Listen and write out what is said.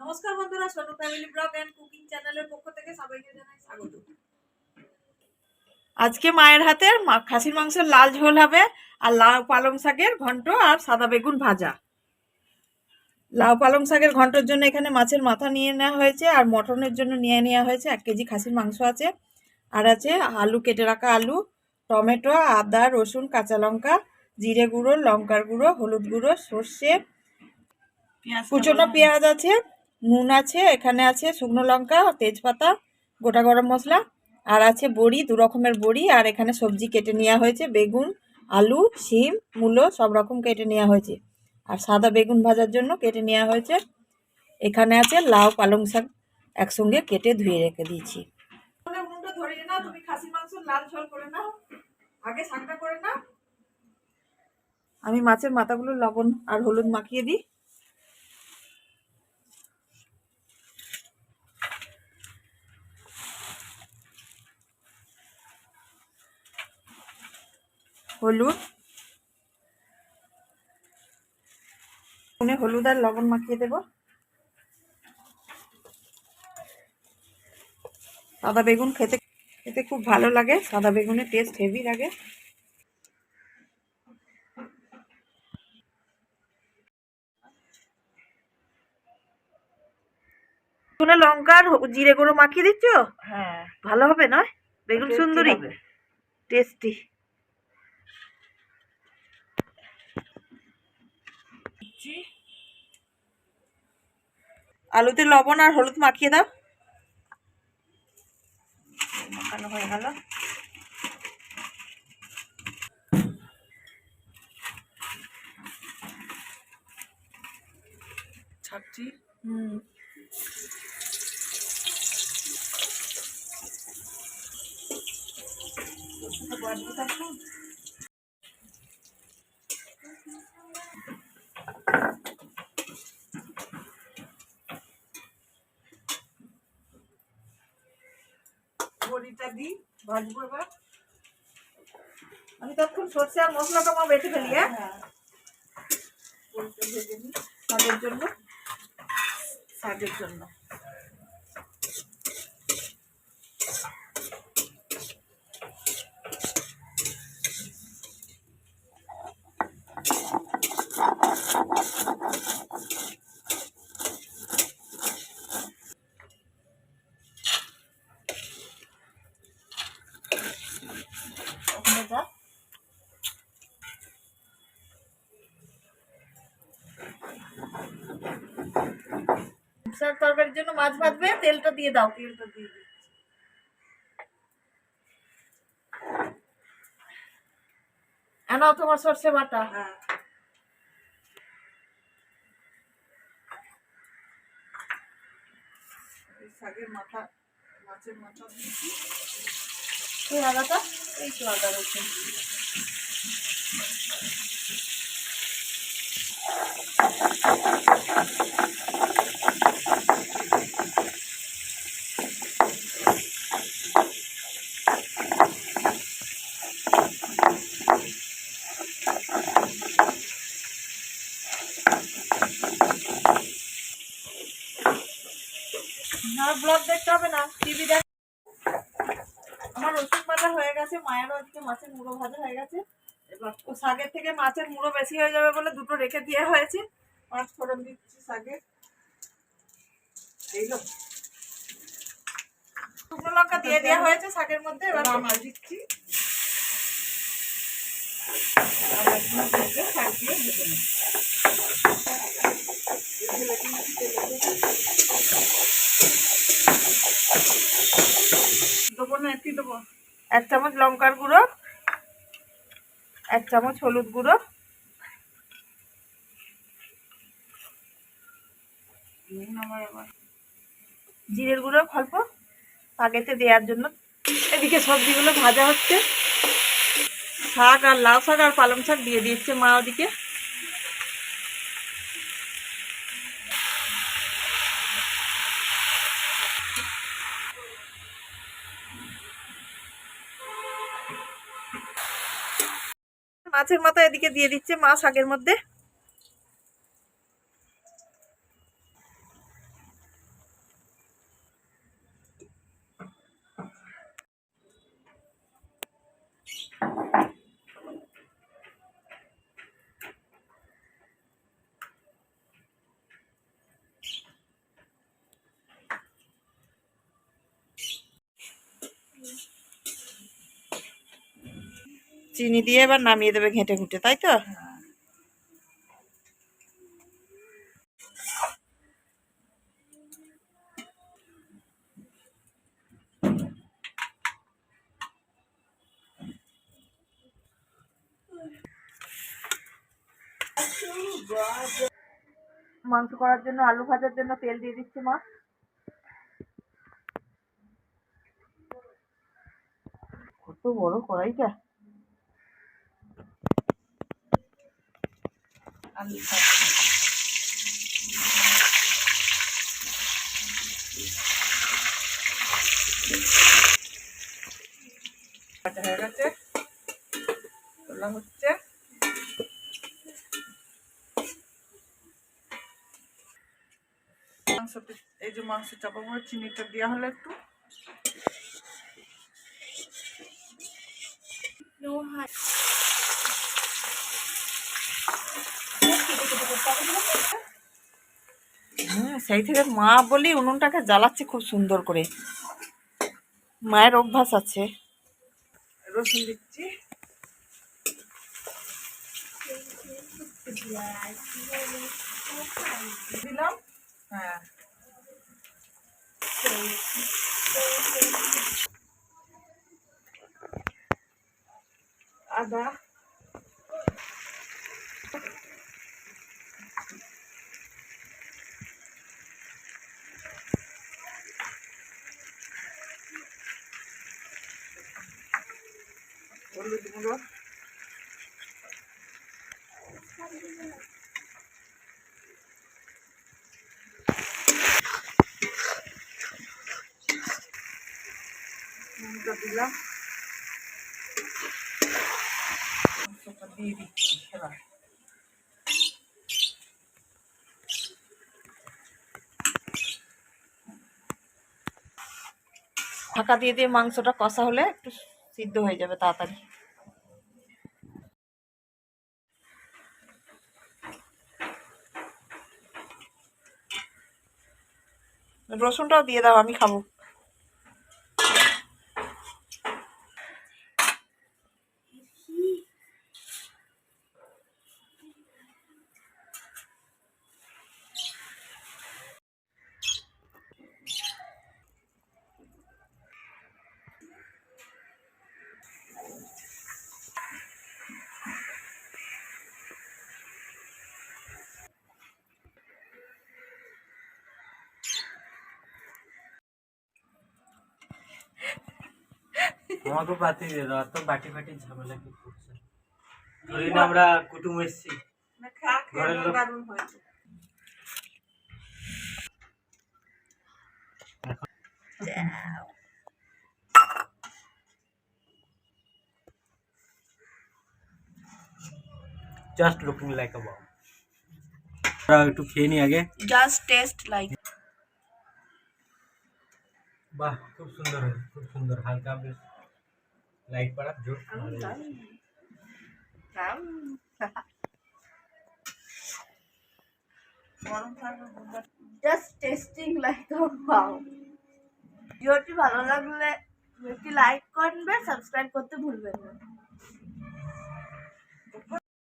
নমস্কার বন্ধুরা, Sonu family blog and cooking চ্যানেলের পক্ষ থেকে সবাইকে জানাই স্বাগত। আজকে মায়ের হাতের খাসির মাংসের লাল ঝোল হবে, আর লাউ পালং শাকের ঘন্ট আর সাদা বেগুন ভাজা। লাউ পালং শাকের ঘন্টর জন্য এখানে মাছের মাথা নিয়ে নেওয়া হয়েছে, আর মটনের জন্য নিয়ে নেওয়া হয়েছে 1 কেজি খাসির মাংস আছে, আর আছে আলু, কেটে রাখা আলু, টমেটো, আদা, রসুন, কাঁচা লঙ্কা, জিরে গুঁড়ো, লঙ্কার গুঁড়ো, হলুদ গুঁড়ো, সর্ষে, কুচনো পেঁয়াজ আছে, নুন আছে, এখানে আছে শুকনো লঙ্কা, তেজপাতা, গোটা গরম মশলা, আর আছে বড়ি, 2 রকমের বড়ি, আর এখানে সবজি কেটে নেওয়া হয়েছে, বেগুন, আলু, শিম, মূলো সব রকম কেটে নেওয়া হয়েছে, আর সাদা বেগুন ভাজার জন্য কেটে নেওয়া হয়েছে। এখানে আছে লাউ পালং শাক একসঙ্গে কেটে ধুয়ে রেখে দিয়েছি। ধরিয়ে নাও, তুমি খাসির মাংস লাল ঝোল করে নাও, আগে শাকটা করে নাও। আমি মাছের মাথাগুলো লবণ আর হলুদ মাখিয়ে দিই। হলুদ, হলুদ আর লবণ মাখিয়ে দেব। সাদা বেগুন খেতে খেতে খুব ভালো লাগে, সাদা বেগুনের টেস্ট হেভি লাগে। লঙ্কার জিরে গুঁড়ো মাখিয়ে দিচ্ছ? হ্যাঁ, ভালো হবে নয়? বেগুন সুন্দরী, টেস্টি। আলুতে লবণ আর হলুদ মাখিয়ে দাও। মাখানো হয়ে গেল। ছাড়ছি। বড়িটা দিই, ভাজবো এবার। আমি তখন সর্ষে আর মশলাটা মা বেটে ফেলি। হ্যাঁ, বড়িটা ভেজে নিই শাকের জন্য। শাকের জন্য তরকারির জন্য মাছ ভাজবে, তেলটা দিয়ে দাও। তেলটা দিয়ে দিই। এনাও তোমার সর্ষে বাটা। হ্যাঁ, শাকের মাথা, মাছের মাথা দিয়েছি। এই আদাটা, এই তো আদা রয়েছে। ব্লগ দেখতে হবে না, টিভি দেখ। আমার রসুন বাটা হয়ে গেছে, মায়েরও আজকে মাছের মুড়ো ভাজা হয়ে গেছে। এবার ও শাকের থেকে মাছের মুড়ো বেশি হয়ে যাবে বলে দুটো রেখে দিয়ে হয়েছে। মাছ ফোড়ন দিচ্ছি শাকে। এইলো শুকনো লঙ্কা দিয়ে দেওয়া হয়েছে শাকের মধ্যে। এবার মাছ দিচ্ছি, শাক দিয়ে ভেজে নেব। দেবো 1 চামচ লঙ্কার গুঁড়ো, 1 চামচ হলুদ গুঁড়ো, জিরের গুঁড়ো অল্প আগেতে দেওয়ার জন্য। এদিকে সবজিগুলো ভাজা হচ্ছে। শাক আর লাউ শাক আর পালং শাক দিয়ে দিচ্ছে মা ওদিকে। মাছের মাথা এদিকে দিয়ে দিচ্ছে মা শাকের মধ্যে। চিনি দিয়ে এবার নামিয়ে দেবে ঘেঁটে ঘুটে, তাই তো? মাংস করার জন্য আলু ভাজার জন্য তেল দিয়ে দিচ্ছি মা। কত বড় কড়াইটা। আলু ভাজা হয়ে গেছে, তোলা হচ্ছে। মাংসতে এই যে মাংস চাপা করে চিনিটা দেওয়া হলো একটু। সেই থেকে মা বলি উনুনটাকে জ্বালাচ্ছে খুব সুন্দর করে, মায়ের অভ্যাস আছে। রসুন দিচ্ছি, দিলাম। হ্যাঁ, আদা, হলুদ গুঁড়ো, নুনটা দিলাম, মাংসটা দিয়ে দিচ্ছি এবার। ঢাকা দিয়ে দিয়ে মাংসটা কষা হলে একটু সিদ্ধ হয়ে যাবে তাড়াতাড়ি। রসুনটাও দিয়ে দাও, আমি খাবো। আমাকে বাতি দিয়ে দাও, তো বাটি ফাটি ঝামেলা কি করছে? ধরি না আমরা কুটুম এসছি, ঘরের লোক। জাস্ট লুকিং লাইক আ বাউ। আমরা একটু খেয়ে নি আগে। Just test like. বাহ, খুব সুন্দর হয়েছে, খুব সুন্দর। হালকা বেশ লাইট পড়া জোর। Just testing like wow. ভিডিওটি ভালো লাগলে একটি লাইক করবেন, সাবস্ক্রাইব করতে ভুলবেন না।